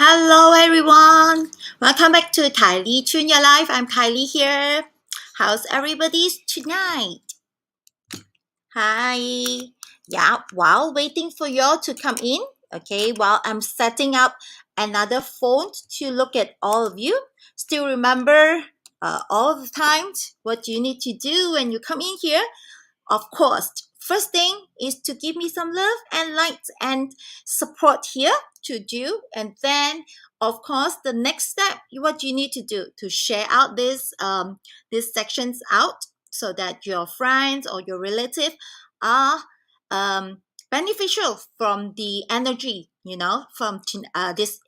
Hello everyone. Welcome back to Kylie Tune Your Life. I'm Kylie here. How's everybody's tonight? Hi. Yeah, while waiting for y'all to come in, okay, while I'm setting up another phone to look at all of you, still remember all the times what you need to do when you come in here. Of course, first thing is to give me some love and likes and support here to do. And then, of course, the next step, what you need to do to share out these sections out so that your friends or your relative are beneficial from the energy, from this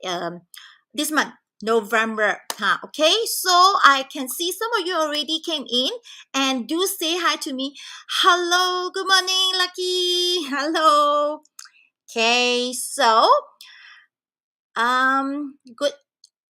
month. November. Okay, so I can see some of you already came in and do say hi to me. Hello, good morning, Lucky. Hello. Okay, so good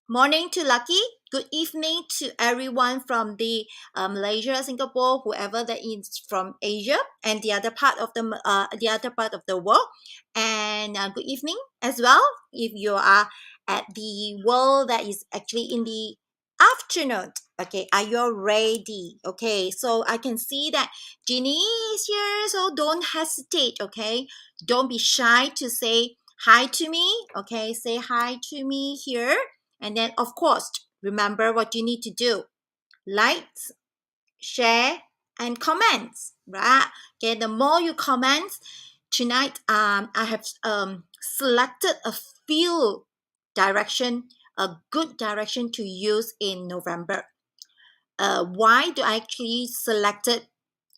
morning to Lucky. Good evening to everyone from the Malaysia, Singapore, whoever that is from Asia and the other part of the world. And good evening as well if you are at the world that is actually in the afternoon. Okay, are you ready? Okay, so I can see that Ginny is here, so don't hesitate. Okay, don't be shy to say hi to me. Okay, say hi to me here. And then, of course, remember what you need to do. Likes, share, and comments, right? Okay, the more you comment, tonight I have selected a few a good direction to use in November. Why do I actually selected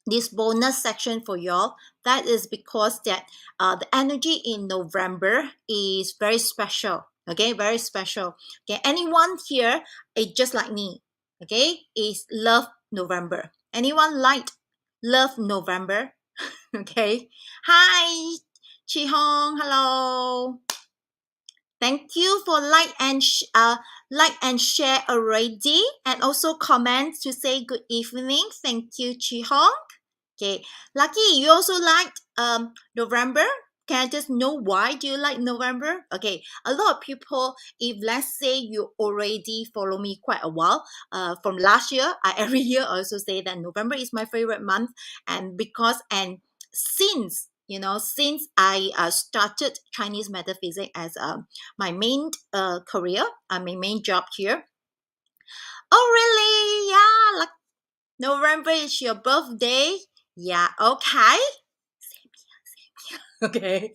this bonus section for y'all? That is because that the energy in November is very special. Okay, very special. Okay, anyone here is just like me. Okay, is love November. Anyone like love November? Okay. Hi, Chi Hong. Hello. Thank you for like and share already, and also comment to say good evening. Thank you, Chi Hong. Okay, Lucky, you also like November. Can I just know why do you like November? Okay, a lot of people, if let's say you already follow me quite a while, from last year, I every year also say that November is my favorite month, and since I started Chinese metaphysics as my main career, my main job here. Oh really? Yeah, like November is your birthday. Yeah, okay. Okay.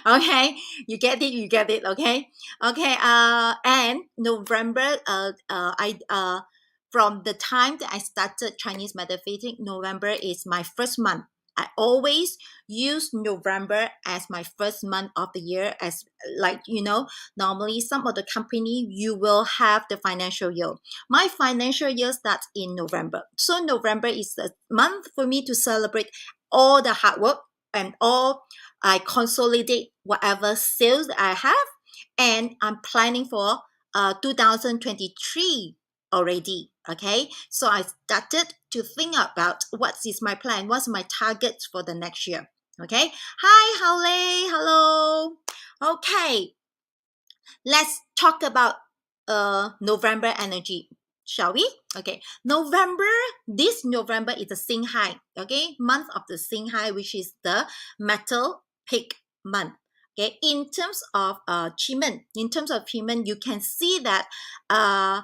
Okay. You get it, okay? Okay, and November, I from the time that I started Chinese metaphysics, November is my first month. I always use November as my first month of the year, as normally some of the company you will have the financial year. My financial year starts in November. So November is a month for me to celebrate all the hard work and all I consolidate whatever sales that I have, and I'm planning for 2023 already. Okay, so I started to think about what is my plan, what's my targets for the next year. Okay, hi, Haole, hello. Okay, let's talk about November energy. Shall we? Okay, this November is the Singhai, okay, month of the Singhai, which is the metal peak month. Okay, in terms of Chimen, you can see that I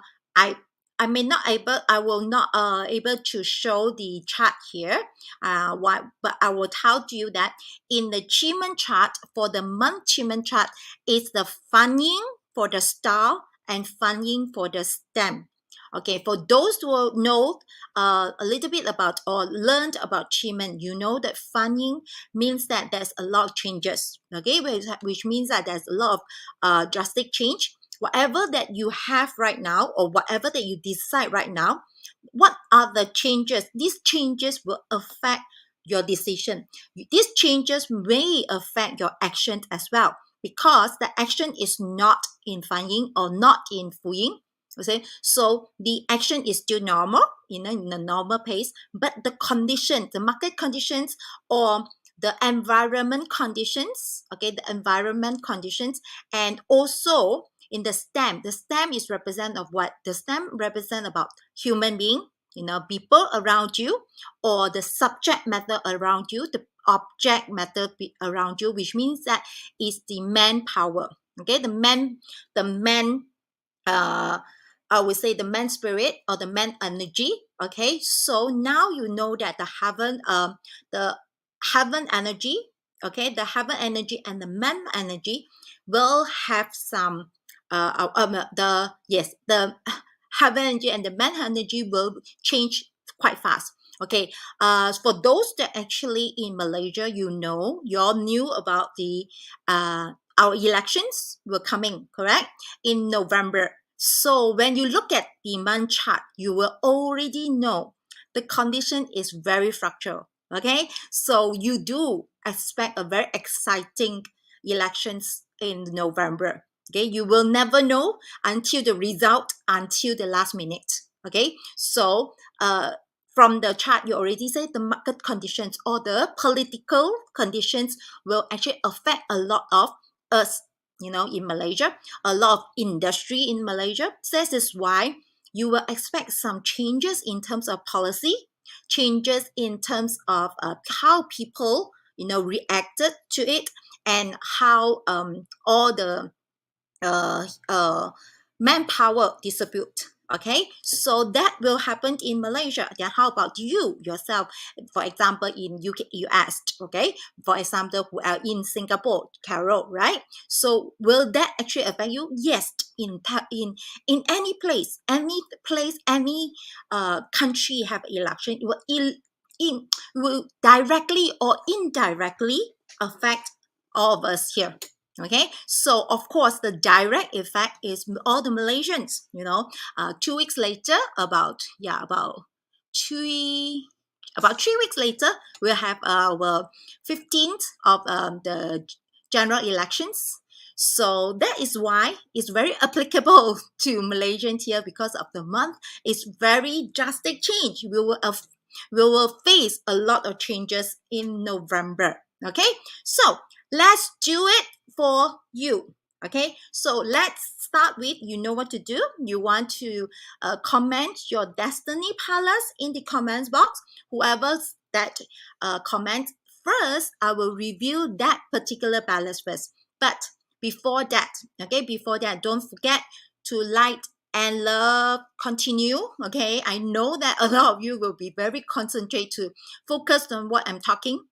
I will not able to show the chart here. But I will tell you that in the Chimen chart, for the month Chimen chart, it's the Fan Yin for the star and Fan Yin for the stem. Okay, for those who know a little bit about or learned about Chimen, you know that Fan Yin means that there's a lot of changes. Okay, which means that there's a lot of drastic change. Whatever that you have right now or whatever that you decide right now, what are the changes? These changes will affect your decision. These changes may affect your action as well, because the action is not in Fan Yin or not in Fu Yin. Okay, so the action is still normal, in a normal pace, but the conditions, the market conditions, or the environment conditions, and also in the stem is represent of what? The stem represent about human being, people around you, or the subject matter around you, the object matter around you, which means that is the manpower. Okay, the man uh I would say the man spirit or the man energy. Okay, so now you know that the heaven energy, okay, the heaven energy and the man energy will have some the heaven energy and the man energy will change quite fast. Okay, for those that actually in Malaysia, you all knew about the our elections were coming, correct, in November. So when you look at the month chart, you will already know the condition is very fractal. Okay, so you do expect a very exciting elections in November. Okay, you will never know until the result, until the last minute. Okay, so from the chart, you already say the market conditions or the political conditions will actually affect a lot of us, in Malaysia, a lot of industry in Malaysia. This is why you will expect some changes in terms of policy, changes in terms of how people, reacted to it, and how all the manpower distribute. Okay, so that will happen in Malaysia. Then how about you yourself? For example, in UK, US. Okay, for example, who are in Singapore, Carol, right? So will that actually affect you? Yes, in any place, any country have election, it will directly or indirectly affect all of us here. Okay, so of course the direct effect is all the Malaysians. 2 weeks later, about 3 weeks later, we'll have our 15th of the general elections. So that is why it's very applicable to Malaysians here, because of the month. It's very drastic change. We will face a lot of changes in November. Okay, so let's do it for you. Okay, so let's start with, you know what to do. You want to comment your Destiny Palace in the comments box. Whoever that comment first, I will review that particular palace first. But before that, don't forget to like and love, continue. Okay, I know that a lot of you will be very concentrated to focus on what I'm talking.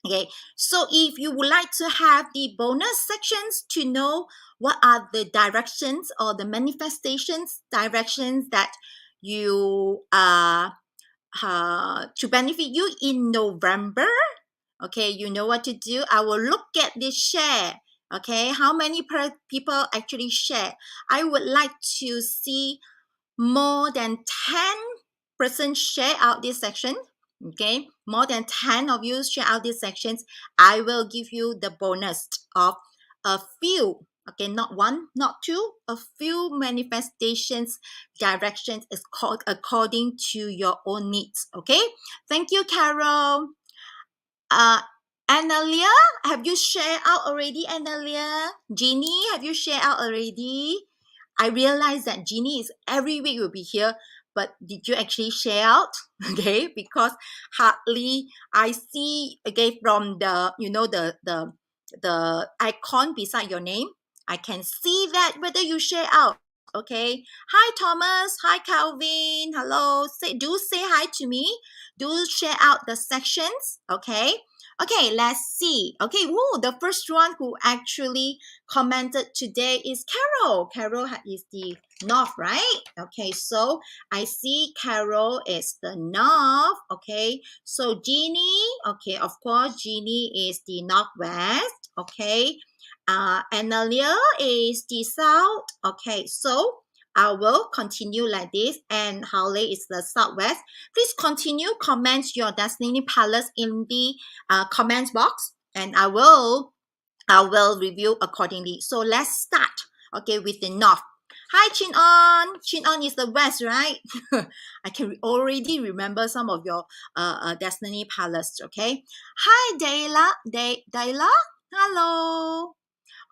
Okay, so if you would like to have the bonus sections to know what are the directions or the manifestations directions that you to benefit you in November, okay, you know what to do. I will look at this share. Okay, how many people actually share? I would like to see more than 10% share out this section. Okay, more than 10 of you share out these sections. I will give you the bonus of a few, okay, not one, not two, a few manifestations directions is called according to your own needs. Okay, thank you, Carol. Analia, have you shared out already? Analia, Jeannie, have you shared out already? I realize that Jeannie is every week will be here, but did you actually share out? Okay, because hardly I see, okay, from the the icon beside your name, I can see that whether you share out. Okay, hi Thomas, hi Calvin, hello. Say hi to me. Do share out the sections. Okay. Okay, let's see. Okay, whoa, the first one who actually commented today is Carol. Carol is the north, right? Okay, so I see Carol is the north. Okay, so Jeannie, okay, of course, Jeannie is the northwest. Okay, Analia is the south. Okay, so I will continue like this, and Howley is the southwest. Please continue comment your Destiny Palace in the comments box, and I will review accordingly. So let's start, okay, with the north. Hi, Chin On. Chin On is the west, right? I can already remember some of your Destiny Palace, okay? Hi, Dayla. Dayla? Hello.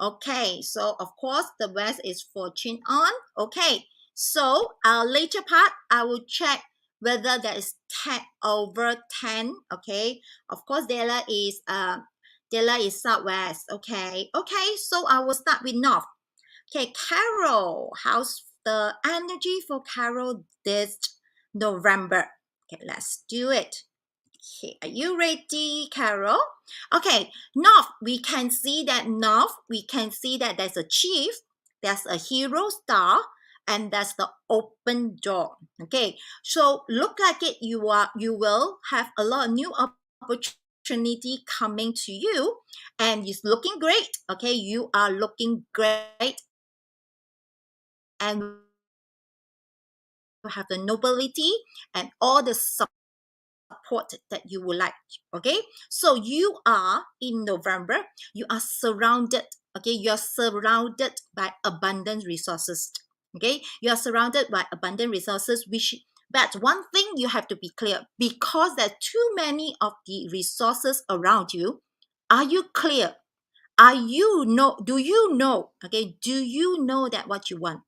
Okay, so of course the west is for Chin On. Okay, so our later part, I will check whether there is 10 over 10. Okay, of course Dela is southwest. Okay, so I will start with north. Okay, Carol, how's the energy for Carol this November? Okay, let's do it. Okay, are you ready, Carol? Okay, north, we can see that there's a chief, there's a hero star, and that's the open door. Okay, so look like it, you will have a lot of new opportunity coming to you, and it's looking great. Okay, you are looking great, and you have the nobility and all the support that you would like. Okay, so you are in November, you are surrounded, by abundant resources. Okay, you are surrounded by abundant resources, but one thing you have to be clear, because there are too many of the resources around you. Are you clear? Do you know, that what you want?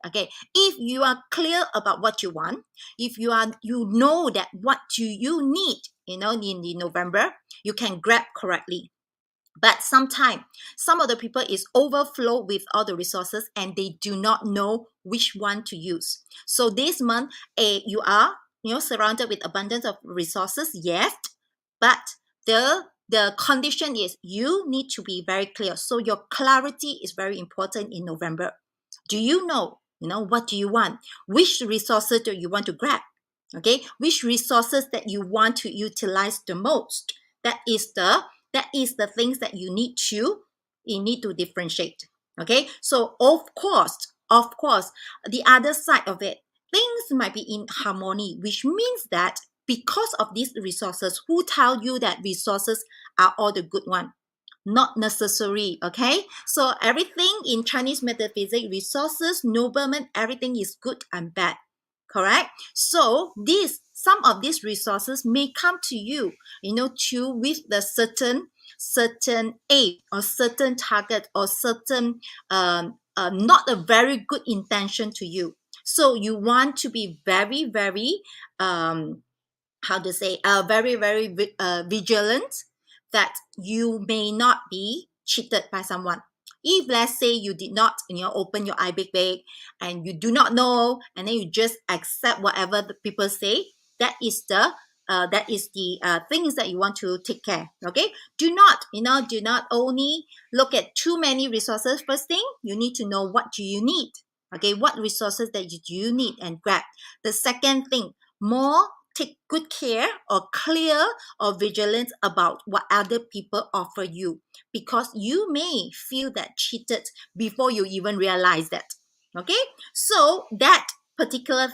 Okay, if you are clear about what you want, if you know that what you need, in the November, you can grab correctly. But sometimes some of the people is overflow with all the resources and they do not know which one to use. So this month, you are surrounded with abundance of resources, yes, but the condition is you need to be very clear. So your clarity is very important in November. Do you know what do you want? Which resources do you want to grab? Okay, which resources that you want to utilize the most? That is the things that you need to differentiate. Okay, so of course, the other side of it, things might be in harmony, which means that because of these resources, who tell you that resources are all the good one? Not necessary. Okay, so everything in Chinese metaphysics, resources, noblemen, everything is good and bad. Correct? So some of these resources may come to you, with the certain aim or certain target or certain not a very good intention to you. So you want to be very, very very, very vigilant that you may not be cheated by someone. If let's say you did not open your IBIG bag and you do not know, and then you just accept whatever the people say, that is the things that you want to take care. Okay, do not only look at too many resources. First thing, you need to know what do you need. Okay, what resources that you need and grab. The second thing, take good care or clear or vigilant about what other people offer you, because you may feel that cheated before you even realize that. Okay, so that particular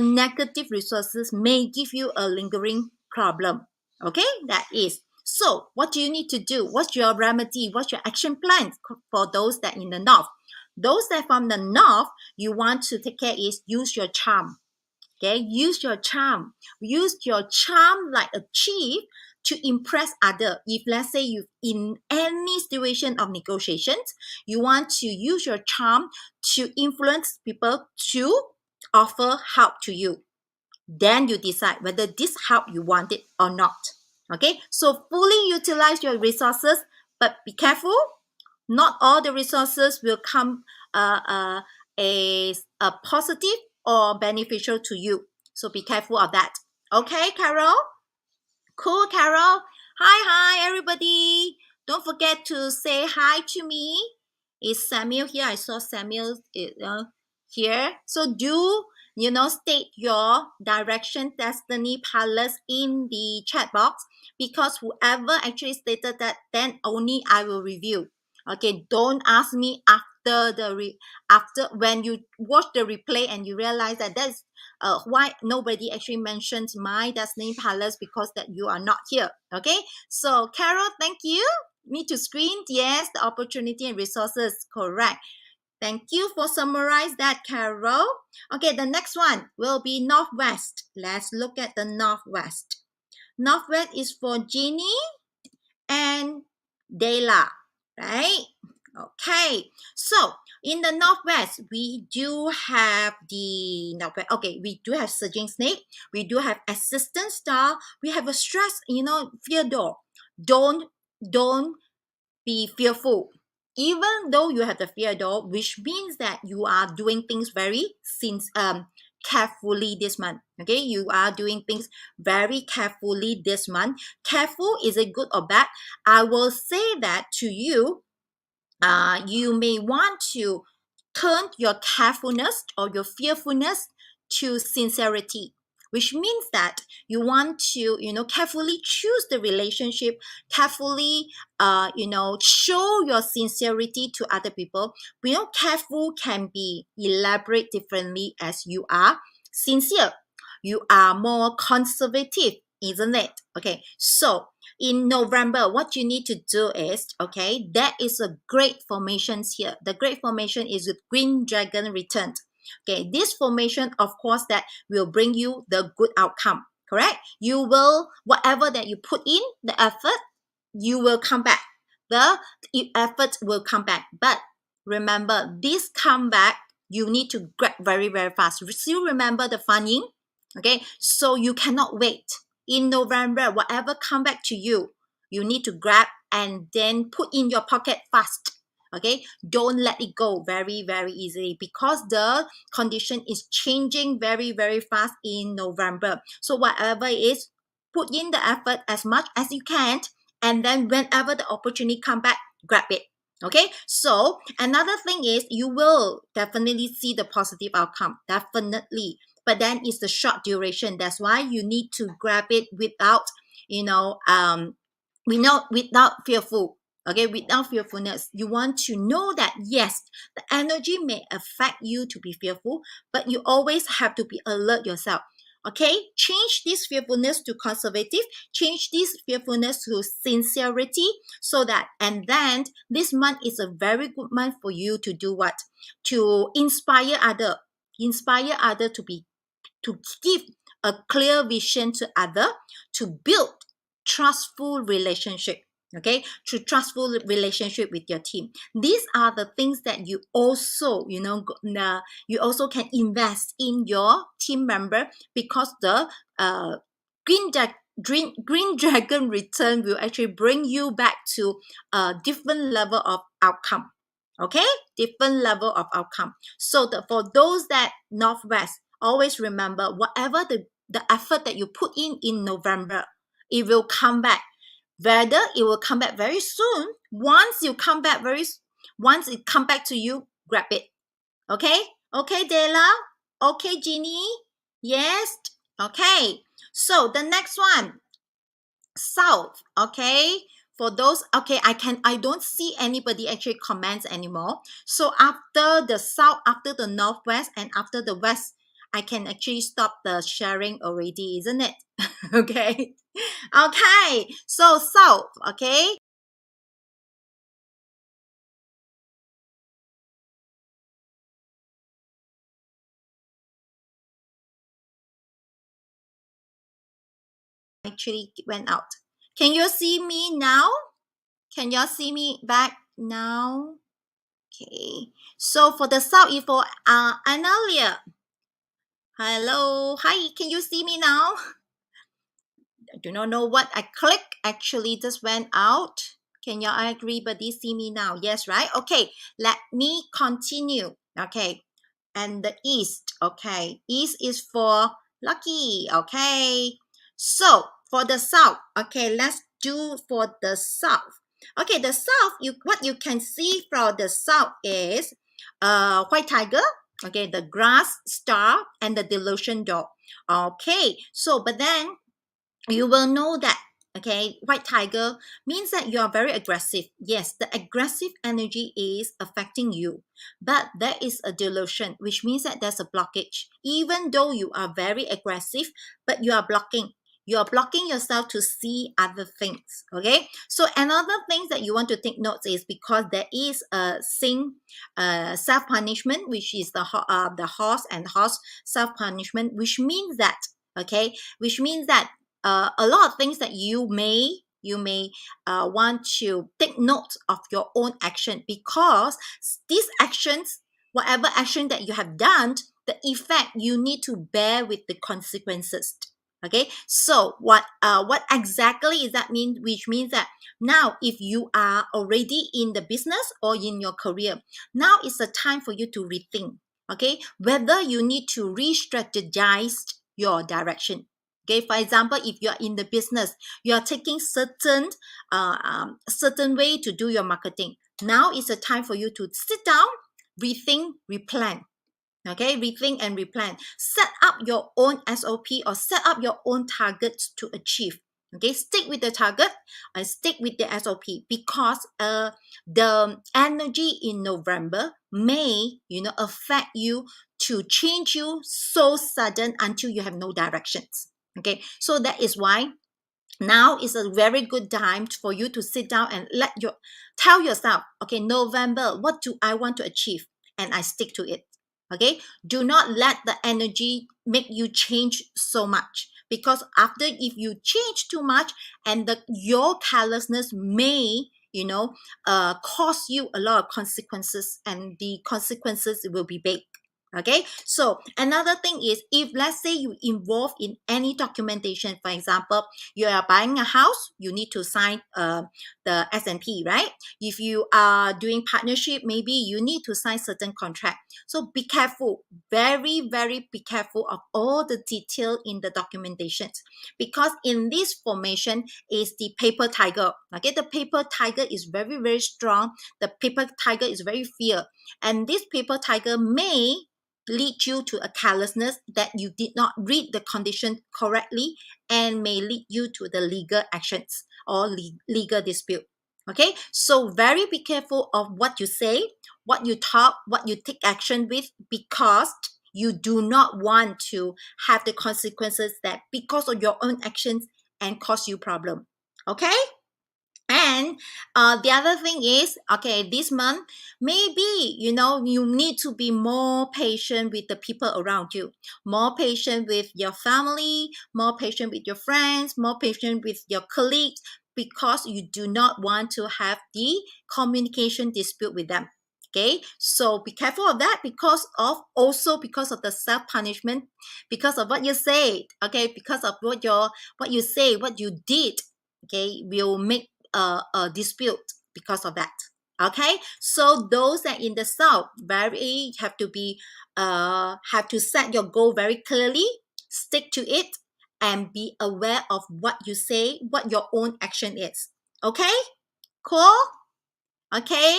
negative resources may give you a lingering problem. Okay, that is. So what do you need to do? What's your remedy? What's your action plan for those that in the north? Those that from the north, you want to take care is use your charm. Okay, use your charm. Use your charm like a chief to impress other. If let's say you in any situation of negotiations, you want to use your charm to influence people to offer help to you. Then you decide whether this help you want it or not. Okay, so fully utilize your resources, but be careful. Not all the resources will come a positive or beneficial to you. So be careful of that. Okay, Carol? Cool, Carol. Hi, everybody. Don't forget to say hi to me. Is Samuel here? I saw Samuel here. So do, state your direction, destiny, palace in the chat box, because whoever actually stated that, then only I will review. Okay, don't ask me after when you watch the replay and you realize that that's why nobody actually mentions my destiny palace, because that you are not here. Okay, so Carol, thank you. Me to screen, yes, the opportunity and resources, correct. Thank you for summarize that, Carol. Okay, the next one will be Northwest. Let's look at the Northwest. Northwest is for Jeannie and Dela. right? Okay, so in the northwest, we do have the northwest. Okay, we do have surging snake. We do have assistant star. We have a stress. Fear door. Don't be fearful. Even though you have the fear door, which means that you are doing things very carefully this month. Okay, you are doing things very carefully this month. Careful, is it good or bad? I will say that to you. You may want to turn your carefulness or your fearfulness to sincerity, which means that you want to, carefully choose the relationship, carefully, show your sincerity to other people. Careful can be elaborate differently as you are sincere. You are more conservative, isn't it? Okay, so in November, what you need to do is, okay, there is a great formations here. The great formation is with Green Dragon returned. Okay, this formation, of course, that will bring you the good outcome, correct? You will, whatever that you put in, the effort, you will come back. The effort will come back. But remember, this comeback, you need to grab very, very fast. Still remember the funding? Okay, so you cannot wait. In November, whatever come back to you, you need to grab and then put in your pocket fast. Okay, don't let it go very, very easily because the condition is changing very, very fast in November. So whatever it is, put in the effort as much as you can, and then whenever the opportunity come back, grab it. Okay, so another thing is you will definitely see the positive outcome, definitely, but then it's the short duration. That's why you need to grab it without without fearful. Okay, without fearfulness. You want to know that yes, the energy may affect you to be fearful, but you always have to be alert yourself. Okay, change this fearfulness to conservative, change this fearfulness to sincerity, so that, and then this month is a very good month for you to do what? To inspire other to give a clear vision to other, to build trustful relationship. Okay, to trustful relationship with your team. These are the things that you also, you also can invest in your team member, because the green dragon return will actually bring you back to a different level of outcome. Okay, different level of outcome. So for those that northwest, always remember, whatever the effort that you put in November, it will come back. Whether it will come back very soon, once it come back to you, grab it. Okay, Dela. Okay, Jeannie. Yes. Okay, so the next one, south. Okay, for those, okay, I don't see anybody actually comments anymore. So after the south, after the northwest, and after the west, I can actually stop the sharing already, isn't it? Okay, so south. Okay, actually went out. Can you see me now? Can you see me back now? Okay, so for the south, if for Analia, hello, hi, can you see me now? I do not know what I clicked. Actually, just went out. Can you agree? But you see me now? Yes, right? Okay, let me continue. Okay, and the east. Okay, east is for lucky. Okay, so for the south. Okay, let's do for the south. Okay, the south. What you can see from the south is white tiger. Okay, the grass star and the delusion door. Okay, so but then you will know that, okay, white tiger means that you are very aggressive. Yes, the aggressive energy is affecting you, but there is a delusion, which means that there's a blockage. Even though you are very aggressive, but you are blocking yourself to see other things. Okay, so another thing that you want to take notes is, because there is a self-punishment, which is the horse and horse self-punishment, which means that, okay, which means that a lot of things that you may you may want to take note of your own action, because these actions, whatever action that you have done, the effect you need to bear with the consequences. Okay, so what exactly is that mean? Which means that now if you are already in the business or in your career, now is the time for you to rethink, okay, whether you need to re-strategize your direction. Okay, for example, if you are in the business, you are taking certain way to do your marketing. Now is the time for you to sit down, rethink, replan. Okay, rethink and replan. Set up your own SOP or set up your own targets to achieve. Okay, stick with the target and stick with the SOP, because the energy in November may, affect you to change you so sudden until you have no directions. Okay, so that is why now is a very good time for you to sit down and tell yourself, okay, November, what do I want to achieve? And I stick to it. Okay, do not let the energy make you change so much, because after, if you change too much, and your carelessness may cause you a lot of consequences, and the consequences will be big. Okay, so another thing is, if let's say you involve in any documentation, for example, you are buying a house, you need to sign the S&P, right? If you are doing partnership, maybe you need to sign certain contract. So be careful, very, very be careful of all the detail in the documentations, because in this formation is the paper tiger. Okay, the paper tiger is very, very strong. The paper tiger is very fierce, and this paper tiger may lead you to a carelessness that you did not read the condition correctly, and may lead you to the legal actions or legal dispute. Okay, so very be careful of what you say, what you talk, what you take action with, because you do not want to have the consequences that because of your own actions and cause you problem. Okay, and the other thing is, okay, this month, maybe, you need to be more patient with the people around you, more patient with your family, more patient with your friends, more patient with your colleagues, because you do not want to have the communication dispute with them. Okay, so be careful of that, because of the self-punishment, because of what you say. Okay, because of what you say, what you did, okay, will make a dispute because of that. Okay, so those that in the south very have to set your goal very clearly, stick to it, and be aware of what you say, what your own action is. Okay, cool. Okay,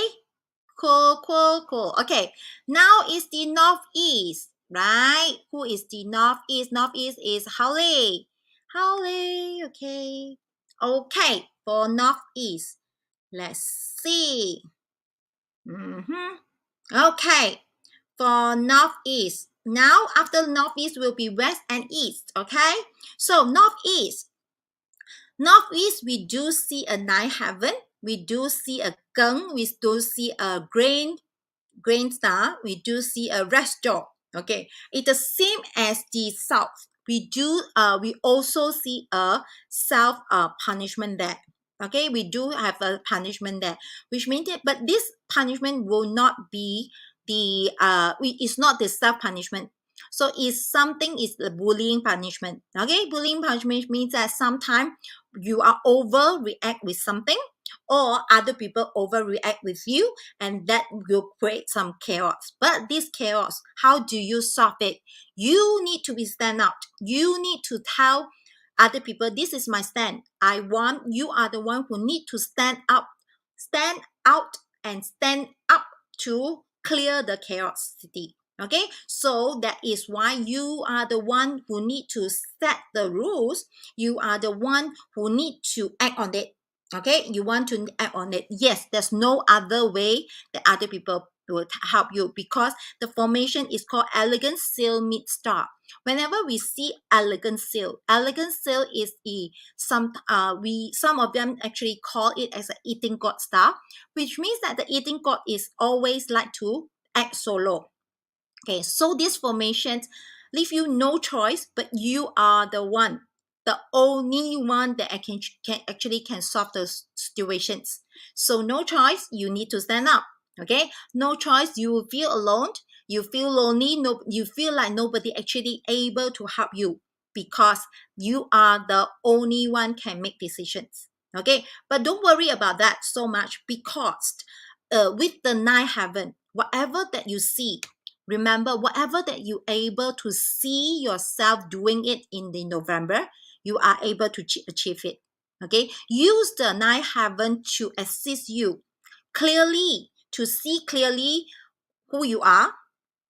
cool. Okay, now is the northeast, right? Who is the northeast? Northeast is Holly. Okay, for northeast, let's see. Okay, for northeast. Now, after northeast will be west and east. Okay, so northeast, we do see a nine heaven. We do see a gun. We do see a grain star. We do see a restaurant. Okay, it's the same as the south. We also see a self punishment there. Okay, we do have a punishment there, which means that, but this punishment will not be it's not the self punishment. So is the bullying punishment. Okay, bullying punishment means that sometimes you are overreact with something, or other people overreact with you, and that will create some chaos. But this chaos, how do you solve it? You need to stand out. You need to tell other people, this is my stand. You are the one who need to stand out, and stand up to clear the chaos city. Okay, so that is why you are the one who need to set the rules. You are the one who need to act on it. Okay, you want to act on it. Yes, there's no other way that other people will help you, because the formation is called elegant sail mid star. Whenever we see elegant sail is some of them actually call it as an eating god star, which means that the eating god is always like to act solo. Okay, so these formations leave you no choice, but you are the one, the only one that can actually solve those situations. So no choice, you need to stand up. Okay, no choice, you will feel alone, you feel lonely, no, you feel like nobody actually able to help you, because you are the only one can make decisions. Okay, but don't worry about that so much, because with the ninth heaven, whatever that you see, remember, whatever that you able to see yourself doing it in the November, you are able to achieve it. Okay, use the ninth heaven to assist you clearly, to see clearly who you are,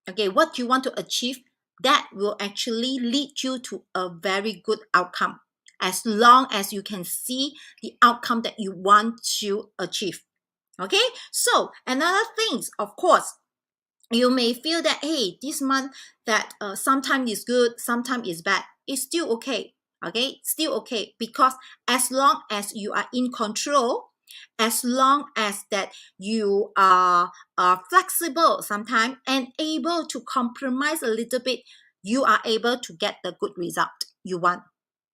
okay, what you want to achieve. That will actually lead you to a very good outcome, as long as you can see the outcome that you want to achieve. Okay, so another things, of course, you may feel that, hey, this month that sometimes is good, sometimes is bad. It's still okay. Okay, still okay, because as long as you are in control, as long as that you are flexible sometimes and able to compromise a little bit, you are able to get the good result you want.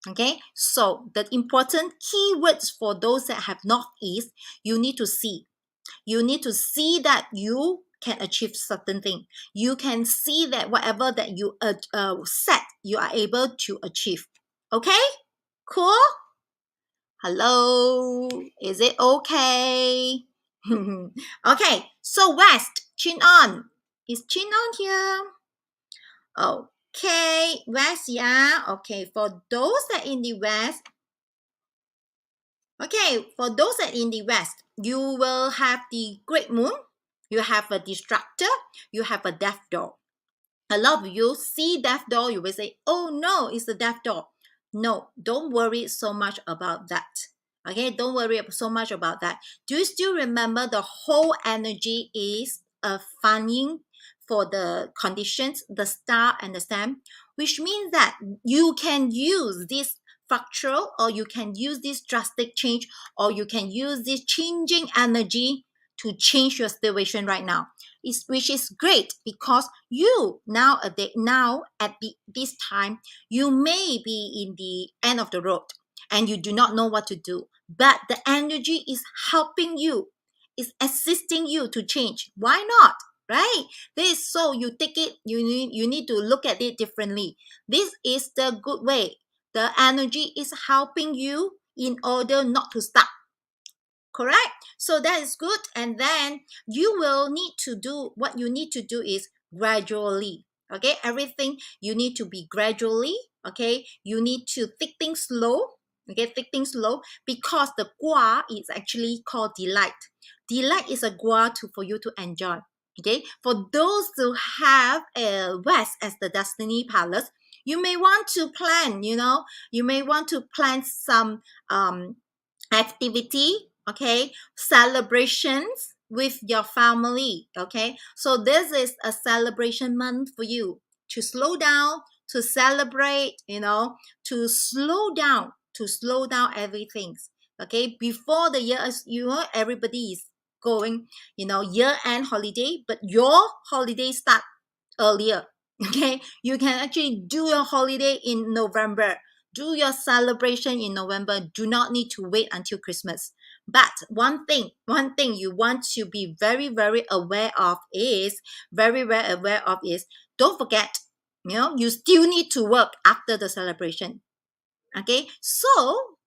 Okay, so the important keywords for those that have northeast, you need to see. You need to see that you can achieve certain thing. You can see that whatever that you set, you are able to achieve. Okay, cool. Hello, is it okay? Okay, so West, Chin On. Is Chin On here? Okay, West, yeah. Okay, for those that in the West, okay, for those that in the West, you will have the Great Moon, you have a Destructor, you have a Death Door. A lot of you see Death Door, you will say, oh no, it's the Death Door. No, don't worry so much about that. Okay, don't worry so much about that. Do you still remember the whole energy is a fanning for the conditions, the star and the stem, which means that you can use this fractal, or you can use this drastic change, or you can use this changing energy to change your situation right now. Which is great, because you now at this time, you may be in the end of the road and you do not know what to do, but the energy is helping you, is assisting you to change. Why not? Right? This, so you take it, you need to look at it differently. This is the good way. The energy is helping you in order not to stop. Correct? So that is good. And then you will need to do, what you need to do is gradually. Okay, everything you need to be gradually. Okay, you need to take things slow. Okay, take things slow, because the gua is actually called delight. Delight is a gua for you to enjoy. Okay, for those who have a West as the Destiny Palace, you may want to plan, you may want to plan some activity, okay, celebrations with your family. Okay, so this is a celebration month for you to slow down, to celebrate, to slow down everything. Okay, before the year, as everybody is going, year-end holiday, but your holiday start earlier. Okay, you can actually do your holiday in November, do your celebration in November. Do not need to wait until Christmas. But one thing you want to be very, very aware of is, don't forget, you still need to work after the celebration. Okay, so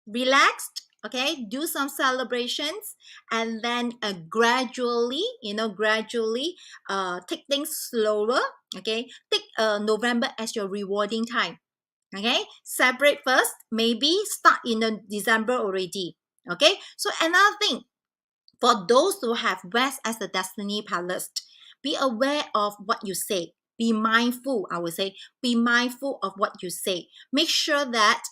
relaxed, okay, do some celebrations, and then gradually, take things slower. Okay, take November as your rewarding time. Okay, separate first, maybe start in the December already. Okay, so another thing, for those who have West as the Destiny Palace, be aware of what you say. Be mindful, I would say. Be mindful of what you say. Make sure that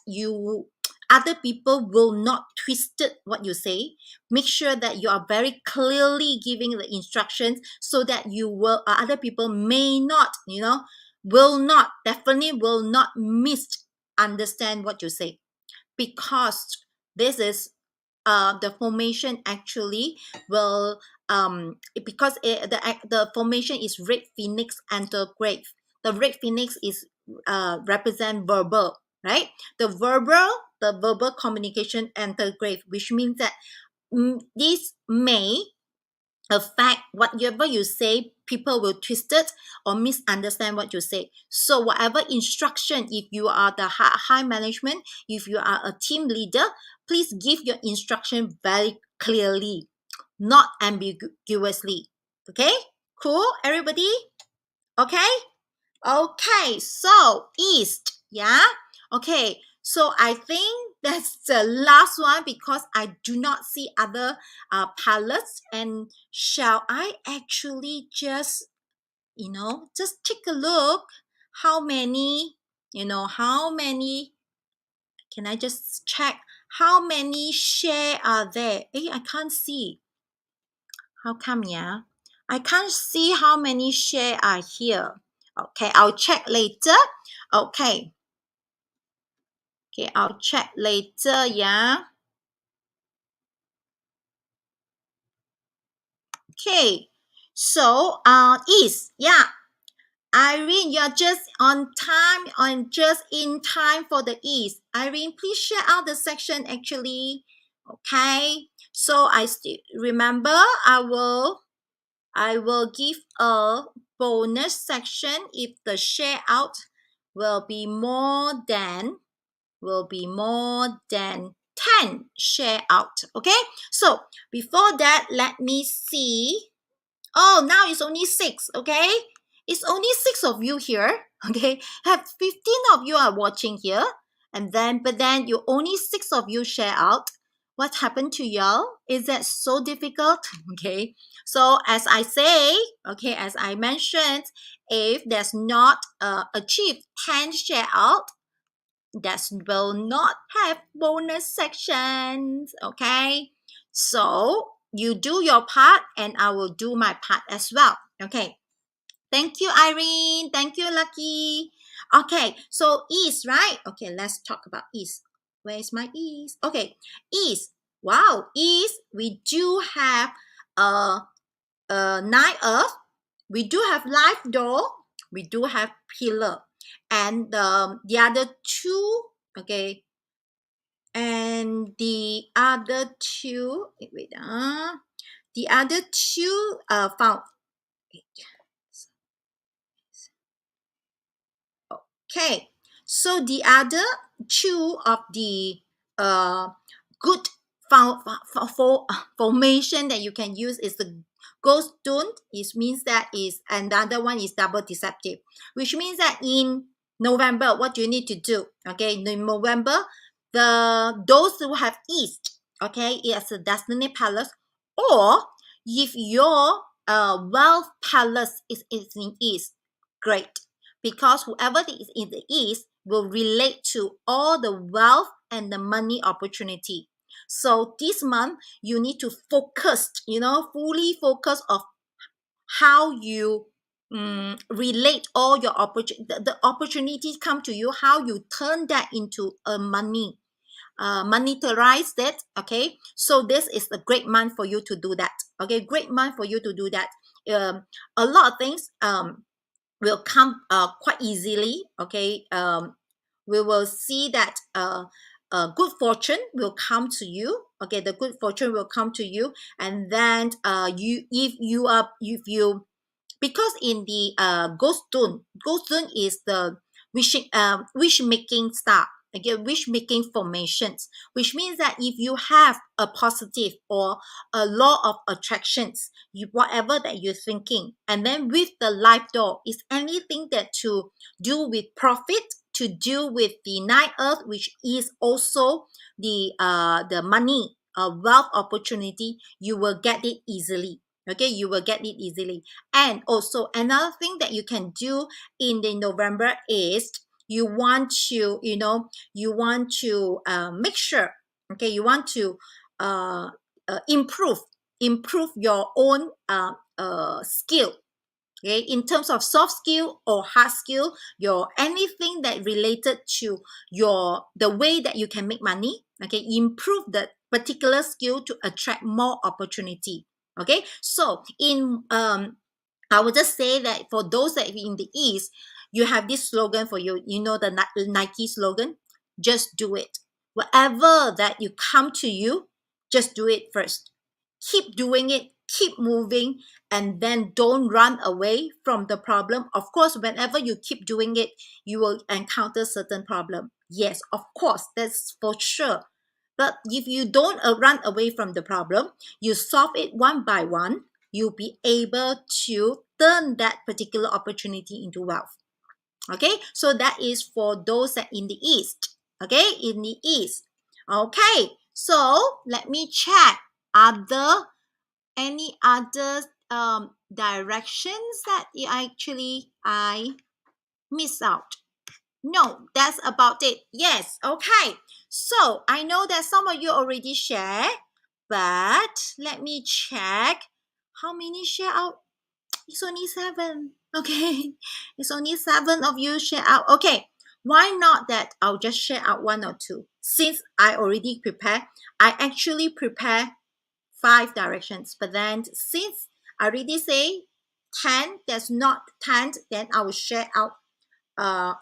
other people will not twist it what you say. Make sure that you are very clearly giving the instructions, so that other people may not, definitely will not misunderstand what you say, because this is the formation actually will because the formation is red phoenix and the grave. The red phoenix is represent verbal. right? The verbal communication enter grave, which means that this may affect whatever you say. People will twist it or misunderstand what you say. So whatever instruction, if you are the high management, if you are a team leader, please give your instruction very clearly, not ambiguously. Okay, cool, everybody? Okay. Okay, so east, yeah? Okay, so I think that's the last one because I do not see other palettes. And shall I actually just, just take a look how many, how many, can I just check how many share are there? I can't see. How come, yeah? I can't see how many share are here. Okay, I'll check later. Okay. Okay, I'll check later, yeah. Okay. So, yeah. Irene, you're just on time, just in time for the East. Irene, please share out the section actually. Okay. So I still remember I will give a bonus section if the share out will be more than 10 share out. Okay, so before that, let me see. Oh, now it's only 6. Okay, it's only 6 of you here. Okay, have 15 of you are watching here, and then but then you only 6 of you share out. What happened to y'all? Is that so difficult? Okay, so as I say, okay, as I mentioned, if there's not achieved 10 share out, that will not have bonus sections. Okay, so you do your part and I will do my part as well. Okay, thank you, Irene. Thank you, Lucky. Okay, so east, right? Okay, let's talk about east. Where is my east? Okay, east. Wow, east, we do have a nine earth, we do have life door, we do have pillar, and the other two, okay, and the other two, the other two found. Okay, so the other two of the good formation that you can use is the ghost tune. It means that is another one is double deceptive, which means that in November, what you need to do? Okay, in November, those who have east, okay, it's a destiny palace, or if your wealth palace is in east, great, because whoever is in the east will relate to all the wealth and the money opportunity. So this month you need to focus, fully focus of how you relate all your the opportunities come to you, how you turn that into a money, monetize it. Okay, so this is a great month for you to do that. Okay, great month for you to do that. A lot of things will come quite easily. Okay, we will see that good fortune will come to you. Okay, the good fortune will come to you, and then if you, because in the ghost tune is the wish making star. Again, wish making formations, which means that if you have a positive or a law of attractions, whatever that you're thinking, and then with the life door is anything that to do with profit, to do with the nine earth, which is also the money, wealth opportunity, you will get it easily. Okay, you will get it easily. And also another thing that you can do in the November is you want to make sure, okay, you want to improve your own skill. Okay, in terms of soft skill or hard skill, your anything that related to the way that you can make money. Okay, improve the particular skill to attract more opportunity. Okay, so in I would just say that for those that in the east, you have this slogan for you. You know the Nike slogan, just do it. Whatever that you come to you, just do it first. Keep doing it, keep moving, and then don't run away from the problem. Of course, whenever you keep doing it, you will encounter certain problem. Yes, of course, that's for sure. But if you don't run away from the problem, you solve it one by one, you'll be able to turn that particular opportunity into wealth. Okay, so that is for those that in the east. Okay, in the east. Okay, so let me check any other directions that I miss out. No, that's about it. Yes, okay. So I know that some of you already share, but let me check how many share out. It's only 7. Okay, it's only 7 of you share out. Okay, why not that I'll just share out 1 or 2. Since I already prepare, I actually prepare 5 directions. But then since I already say 10, there's not 10, then I will share out. Uh,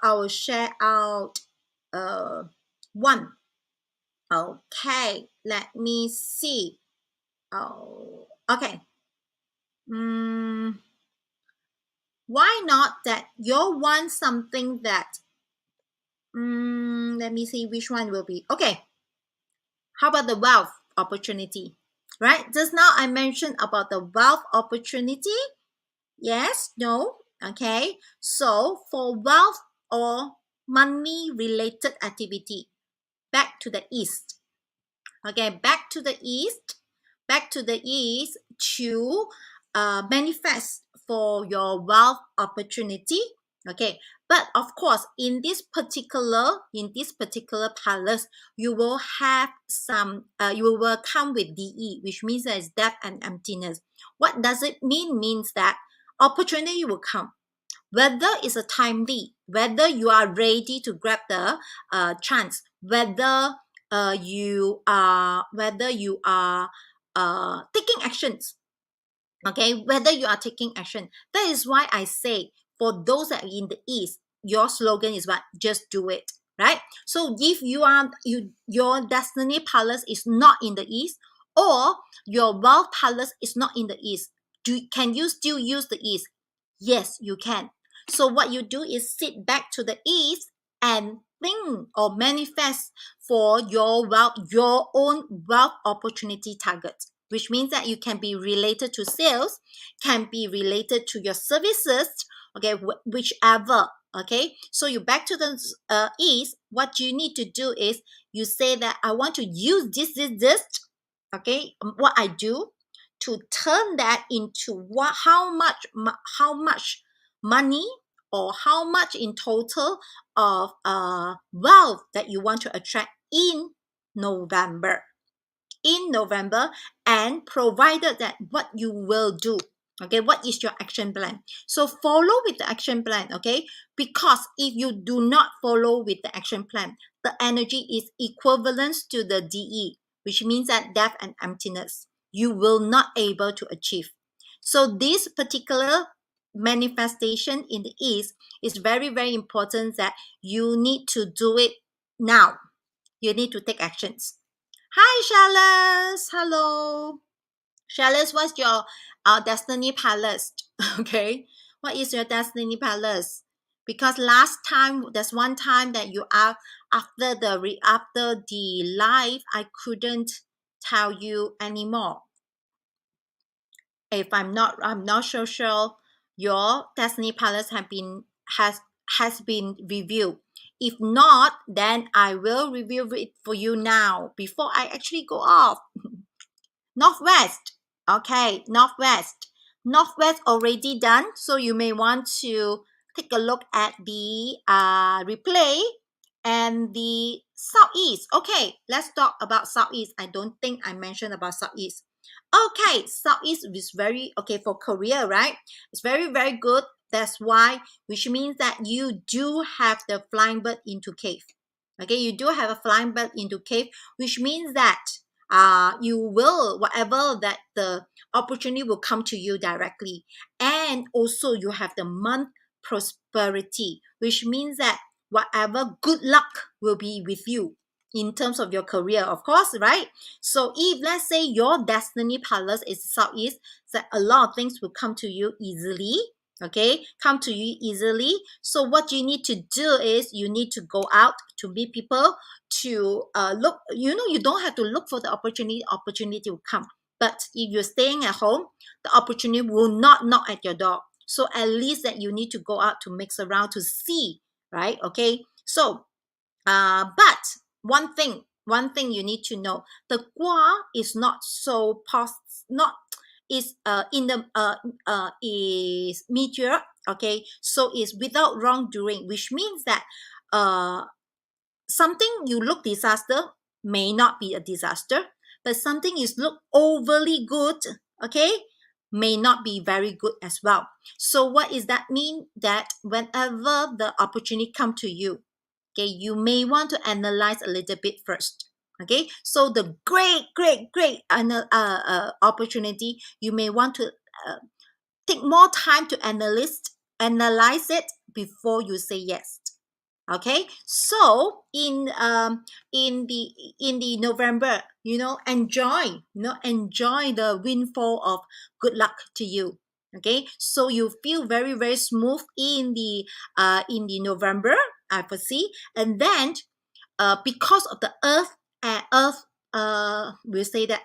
1. Okay, let me see. Oh, okay. Why not that you want something that let me see which one will be okay. How about the wealth opportunity? Right, just now I mentioned about the wealth opportunity. Yes, no, okay. So for wealth or money related activity, back to the east. Okay, back to the east to manifest for your wealth opportunity. Okay, but of course in this particular palace, you will have some you will come with DE, which means that it's death and emptiness. What does it mean? Means that opportunity will come, whether it's a timely, whether you are ready to grab the chance, whether you are taking actions. Okay, whether you are taking action. That is why I say for those that are in the east, your slogan is what? Just do it. Right? So if your destiny palace is not in the east, or your wealth palace is not in the east, can you still use the east? Yes, you can. So what you do is sit back to the east and think or manifest for your own wealth opportunity targets, which means that you can be related to sales, can be related to your services, okay, whichever. Okay, so you back to the east. What you need to do is you say that I want to use this. Okay, what I do to turn that into how much money or how much in total of wealth that you want to attract in November. And provided that what you will do. Okay, what is your action plan? So follow with the action plan. Okay, because if you do not follow with the action plan, the energy is equivalent to the DE, which means that death and emptiness. You will not able to achieve. So this particular manifestation in the east is very, very important, that you need to do it now. You need to take actions. Hi, Shallas. Hello. Shallas, what's your destiny palace? Okay. What is your destiny palace? Because last time, there's one time that you are after the live, I couldn't tell you anymore. If I'm not so sure your destiny palace has been reviewed. If not, then I will review it for you now before I actually go off. Northwest. Okay, Northwest. Northwest already done, so you may want to take a look at the replay. And the Southeast. Okay, let's talk about Southeast. I don't think I mentioned about Southeast. Okay, Southeast is very, okay, for Korea, right? It's very, very good. That's why, which means that you do have the flying bird into cave. Okay, you do have a flying bird into cave, which means that you will, whatever that the opportunity will come to you directly. And also you have the month prosperity, which means that whatever good luck will be with you in terms of your career, of course, right? So if let's say your destiny palace is Southeast, that a lot of things will come to you easily, okay, come to you easily. So what you need to do is you need to go out to meet people, to look, you don't have to look for the opportunity will come. But if you're staying at home, the opportunity will not knock at your door. So at least that you need to go out to mix around to see, right? Okay, so but one thing you need to know, the Gua is not so not is in the is meteor, okay, so is without wrongdoing, which means that something you look disaster may not be a disaster, but something is look overly good, okay, may not be very good as well. So what does that mean? That whenever the opportunity come to you, okay, you may want to analyze a little bit first. Okay, so the great opportunity, you may want to take more time to analyze it before you say yes. Okay, so in the November, enjoy the windfall of good luck to you. Okay, so you feel very very smooth in the November, I foresee. And then because of the earth we'll say that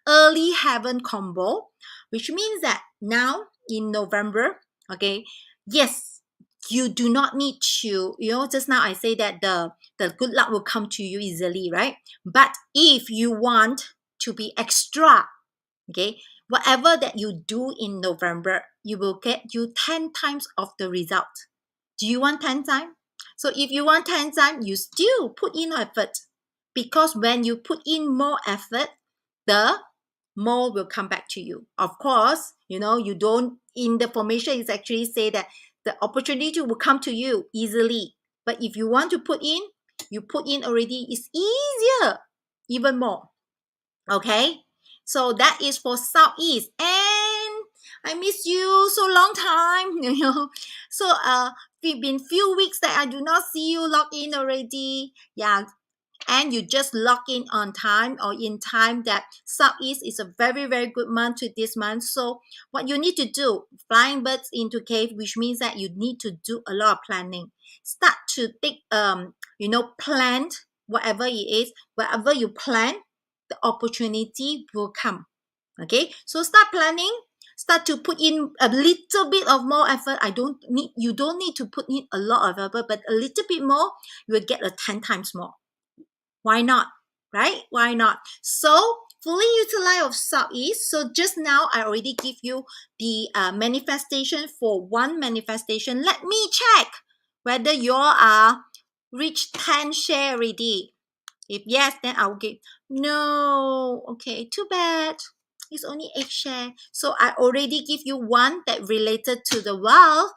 early heaven combo, which means that now in November, okay, yes, you do not need to, just now I say that the good luck will come to you easily, right? But if you want to be extra, okay, whatever that you do in November, you will get you 10 times of the result. Do you want 10 times? So if you want 10 times, you still put in effort, because when you put in more effort, the more will come back to you. Of course, you don't, in the formation, it's actually say that the opportunity will come to you easily. But if you want to put in, you put in already, it's easier, even more. Okay, so that is for Southeast. And I miss you so long time, so it's been few weeks that I do not see you log in already. Yeah, and you just log in on time or in time. That Southeast is a very very good month to this month. So what you need to do, flying birds into cave, which means that you need to do a lot of planning. Start to think, plan whatever it is. Whatever you plan, the opportunity will come. Okay, so start planning, start to put in a little bit of more effort. You don't need to put in a lot of effort, but a little bit more, you will get 10 times more. Why not? Right? Why not? So fully utilize of Southeast. So just now I already give you the manifestation for one manifestation. Let me check whether you all are reached 10 share already. If yes, then I'll give. No, okay, too bad. It's only 8 share. So I already give you one that related to the wealth.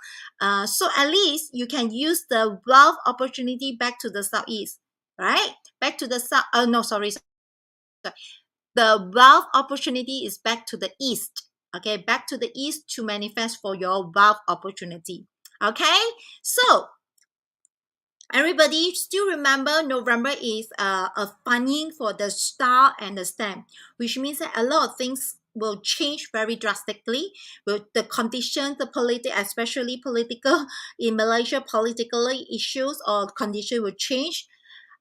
So at least you can use the wealth opportunity back to the Southeast, right? Back to the south. Oh no, sorry. The wealth opportunity is back to the east. Okay, back to the east to manifest for your wealth opportunity. Okay, so everybody still remember November is a funding for the star and the stem, which means that a lot of things will change very drastically with the conditions, especially political in Malaysia, politically issues or condition will change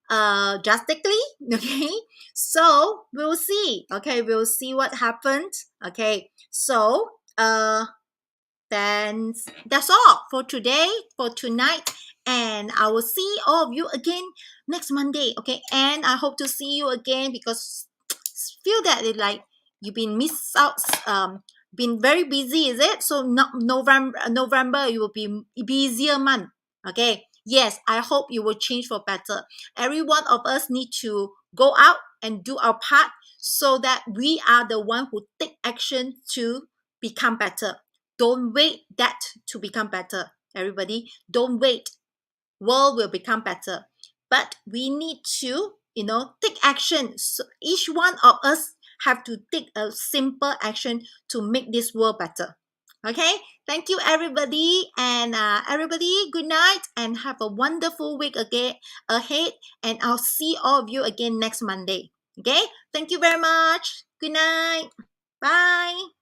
drastically. Okay, so we'll see. Okay, we'll see what happened. Okay, so then that's all for today, for tonight. And I will see all of you again next Monday. Okay, and I hope to see you again, because feel that it like you've been missed out, been very busy, is it? So November it will be busier month. Okay, yes, I hope you will change for better. Every one of us need to go out and do our part, so that we are the one who take action to become better. Don't wait that to become better. Everybody, don't wait. World will become better, but we need to take action. So each one of us have to take a simple action to make this world better. Okay, thank you everybody, and everybody, good night and have a wonderful week again ahead, and I'll see all of you again next Monday. Okay, thank you very much. Good night. Bye.